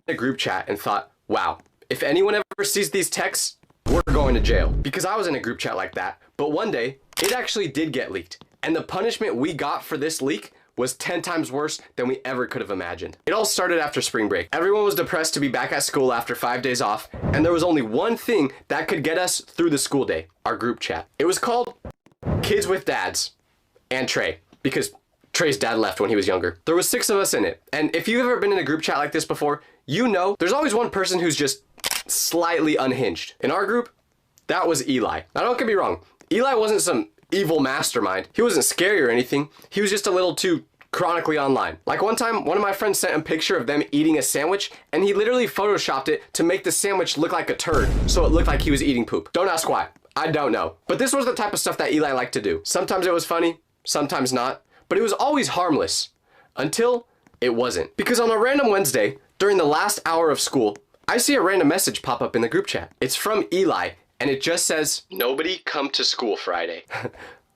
a group chat and thought, wow, if anyone ever sees these texts, we're going to jail. Because I was in a group chat like that, but one day, it actually did get leaked. And the punishment we got for this leak was 10 times worse than we ever could have imagined. It all started after spring break. Everyone was depressed to be back at school after 5 days off, and there was only one thing that could get us through the school day, our group chat. It was called Kids with Dads and Trey, because Trey's dad left when he was younger. There was 6 of us in it, and if you've ever been in a group chat like this before, you know there's always one person who's just slightly unhinged. In our group, that was Eli. Now don't get me wrong, Eli wasn't some evil mastermind. He wasn't scary or anything. He was just a little too chronically online. Like one time, one of my friends sent a picture of them eating a sandwich, and he literally photoshopped it to make the sandwich look like a turd, so it looked like he was eating poop. Don't ask why. I don't know. But this was the type of stuff that Eli liked to do. Sometimes it was funny, sometimes not, but it was always harmless. Until it wasn't. Because on a random Wednesday, during the last hour of school, I see a random message pop up in the group chat. It's from Eli, and it just says, "Nobody come to school Friday."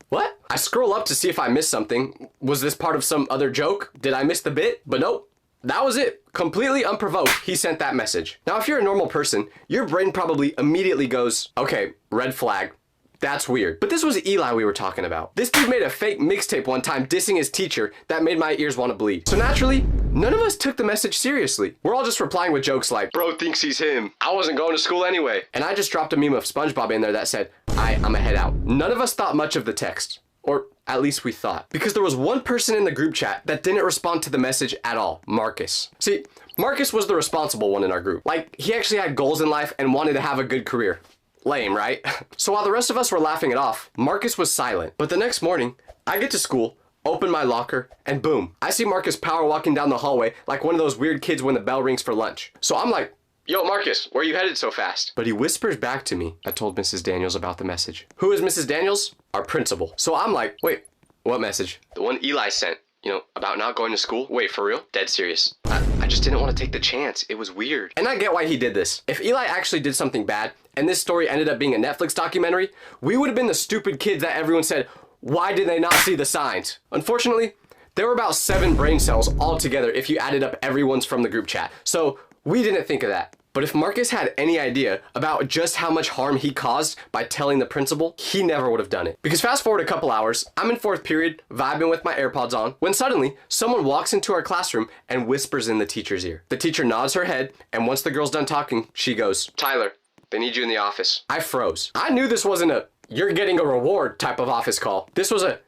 What? I scroll up to see if I missed something. Was this part of some other joke? Did I miss the bit? But nope. That was it. Completely unprovoked, he sent that message. Now, if you're a normal person, your brain probably immediately goes, okay, red flag. That's weird. But this was Eli we were talking about. This dude made a fake mixtape one time dissing his teacher that made my ears want to bleed. So naturally, none of us took the message seriously. We're all just replying with jokes like, bro thinks he's him. I wasn't going to school anyway. And I just dropped a meme of SpongeBob in there that said, I'ma head out. None of us thought much of the text. Or at least we thought. Because there was one person in the group chat that didn't respond to the message at all. Marcus. See, Marcus was the responsible one in our group. Like, he actually had goals in life and wanted to have a good career. Lame, right? So while the rest of us were laughing it off, Marcus was silent. But the next morning, I get to school, open my locker, and boom, I see Marcus power walking down the hallway like one of those weird kids when the bell rings for lunch. So I'm like, yo, Marcus, where are you headed so fast? But he whispers back to me. I told Mrs. Daniels about the message. Who is Mrs. Daniels? Our principal. So I'm like, wait, what message? The one Eli sent, you know, about not going to school? Wait, for real? Dead serious. I just didn't want to take the chance. It was weird. And I get why he did this. If Eli actually did something bad, and this story ended up being a Netflix documentary, we would have been the stupid kids that everyone said, why did they not see the signs? Unfortunately, there were about 7 brain cells altogether if you added up everyone's from the group chat. So we didn't think of that. But if Marcus had any idea about just how much harm he caused by telling the principal, he never would have done it. Because fast forward a couple hours, I'm in 4th period, vibing with my AirPods on, when suddenly someone walks into our classroom and whispers in the teacher's ear. The teacher nods her head, and once the girl's done talking, she goes, Tyler, they need you in the office. I froze. I knew this wasn't a, you're getting a reward type of office call. This was a,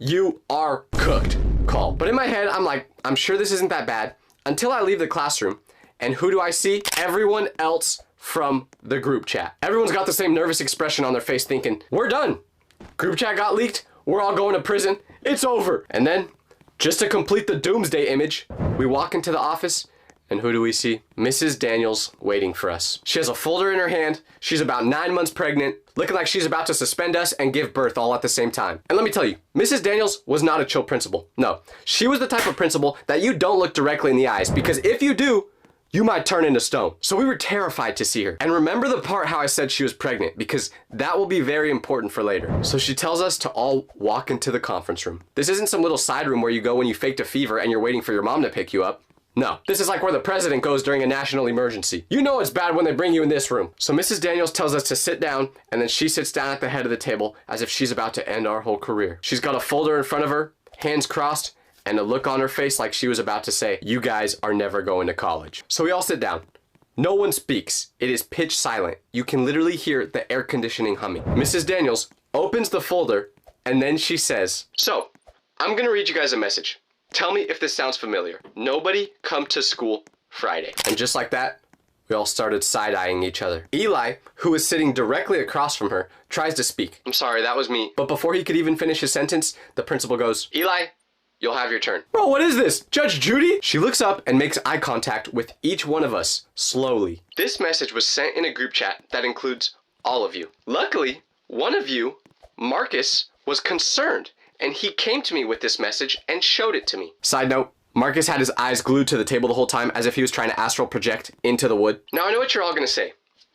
you are cooked call. But in my head, I'm like, I'm sure this isn't that bad, until I leave the classroom. And who do I see? Everyone else from the group chat. Everyone's got the same nervous expression on their face thinking, we're done. Group chat got leaked. We're all going to prison. It's over. And then, just to complete the doomsday image, we walk into the office, and who do we see? Mrs. Daniels waiting for us. She has a folder in her hand. She's about 9 months pregnant, looking like she's about to suspend us and give birth all at the same time. And let me tell you, Mrs. Daniels was not a chill principal. No, she was the type of principal that you don't look directly in the eyes, because if you do, you might turn into stone. So we were terrified to see her. And remember the part how I said she was pregnant, because that will be very important for later. So she tells us to all walk into the conference room. This isn't some little side room where you go when you faked a fever and you're waiting for your mom to pick you up. No, this is like where the president goes during a national emergency. You know it's bad when they bring you in this room. So Mrs. Daniels tells us to sit down, and then she sits down at the head of the table as if she's about to end our whole career. She's got a folder in front of her, hands crossed, and a look on her face like she was about to say, you guys are never going to college. So we all sit down. No one speaks. It is pitch silent. You can literally hear the air conditioning humming. Mrs. Daniels opens the folder, and then she says, so, I'm gonna read you guys a message. Tell me if this sounds familiar. Nobody come to school Friday. And just like that, we all started side-eyeing each other. Eli, who was sitting directly across from her, tries to speak. I'm sorry, that was me. But before he could even finish his sentence, the principal goes, Eli, you'll have your turn. Bro, what is this? Judge Judy? She looks up and makes eye contact with each one of us, slowly. This message was sent in a group chat that includes all of you. Luckily, one of you, Marcus, was concerned, and he came to me with this message and showed it to me. Side note, Marcus had his eyes glued to the table the whole time as if he was trying to astral project into the wood. Now I know what you're all gonna say.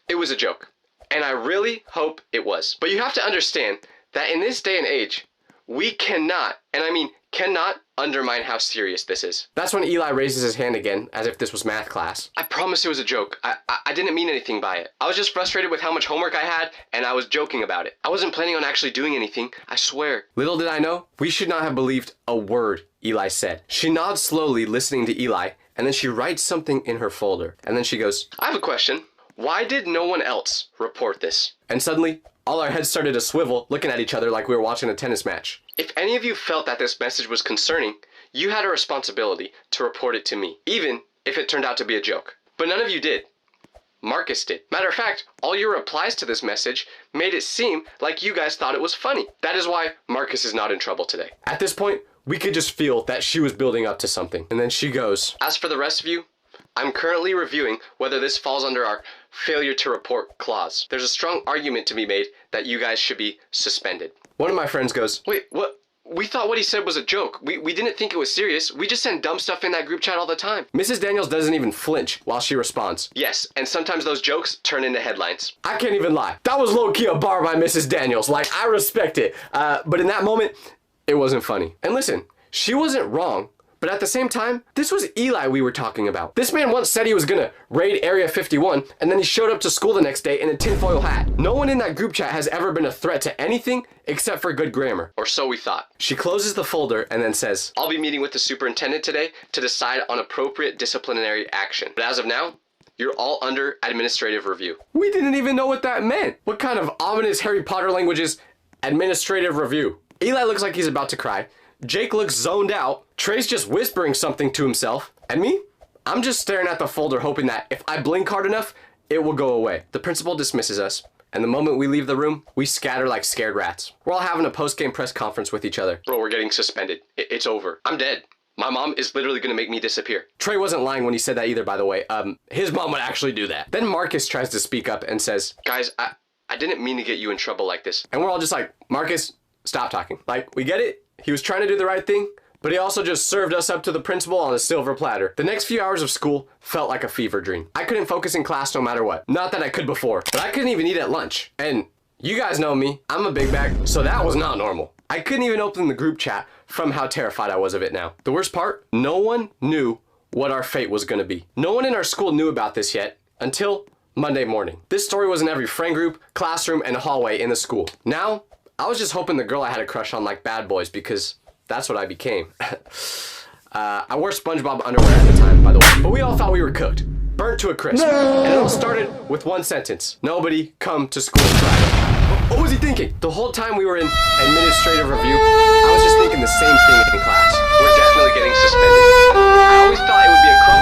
It was a joke. And I really hope it was. But you have to understand that in this day and age, we cannot, and I mean cannot, undermine how serious this is. That's when Eli raises his hand again, as if this was math class. I promise it was a joke. I didn't mean anything by it. I was just frustrated with how much homework I had, and I was joking about it. I wasn't planning on actually doing anything, I swear. Little did I know, we should not have believed a word Eli said. She nods slowly, listening to Eli, and then she writes something in her folder. And then she goes, I have a question. Why did no one else report this? And suddenly, all our heads started to swivel, looking at each other like we were watching a tennis match. If any of you felt that this message was concerning, you had a responsibility to report it to me, even if it turned out to be a joke. But none of you did. Marcus did. Matter of fact, all your replies to this message made it seem like you guys thought it was funny. That is why Marcus is not in trouble today. At this point, we could just feel that she was building up to something. And then she goes, as for the rest of you, I'm currently reviewing whether this falls under our failure to report clause. There's a strong argument to be made that you guys should be suspended. One of my friends goes, wait, what? We thought what he said was a joke. We didn't think it was serious. We just send dumb stuff in that group chat all the time. Mrs. Daniels doesn't even flinch while she responds. Yes, and sometimes those jokes turn into headlines. I can't even lie. That was low-key a bar by Mrs. Daniels. Like, I respect it. But in that moment, it wasn't funny. And listen, she wasn't wrong. But at the same time, this was Eli we were talking about. This man once said he was gonna raid Area 51, and then he showed up to school the next day in a tinfoil hat. No one in that group chat has ever been a threat to anything except for good grammar. Or so we thought. She closes the folder and then says, I'll be meeting with the superintendent today to decide on appropriate disciplinary action. But as of now, you're all under administrative review. We didn't even know what that meant. What kind of ominous Harry Potter language is administrative review? Eli looks like he's about to cry. Jake looks zoned out. Trey's just whispering something to himself. And me? I'm just staring at the folder hoping that if I blink hard enough, it will go away. The principal dismisses us, and the moment we leave the room, we scatter like scared rats. We're all having a post-game press conference with each other. Bro, we're getting suspended. It's over. I'm dead. My mom is literally gonna make me disappear. Trey wasn't lying when he said that either, by the way. His mom would actually do that. Then Marcus tries to speak up and says, guys, I didn't mean to get you in trouble like this. And we're all just like, Marcus, stop talking. Like, we get it. He was trying to do the right thing, but he also just served us up to the principal on a silver platter. The next few hours of school felt like a fever dream. I couldn't focus in class no matter what. Not that I could before, but I couldn't even eat at lunch. And you guys know me, I'm a big bag, so that was not normal. I couldn't even open the group chat from how terrified I was of it now. The worst part, no one knew what our fate was gonna be. No one in our school knew about this yet until Monday morning. This story was in every friend group, classroom, and hallway in the school. Now, I was just hoping the girl I had a crush on liked bad boys because that's what I became. I wore SpongeBob underwear at the time, by the way. But we all thought we were cooked. Burnt to a crisp. No! And it all started with one sentence. Nobody come to school Friday. What was he thinking? The whole time we were in administrative review, I was just thinking the same thing in class. We're definitely getting suspended. I always thought it would be a crumb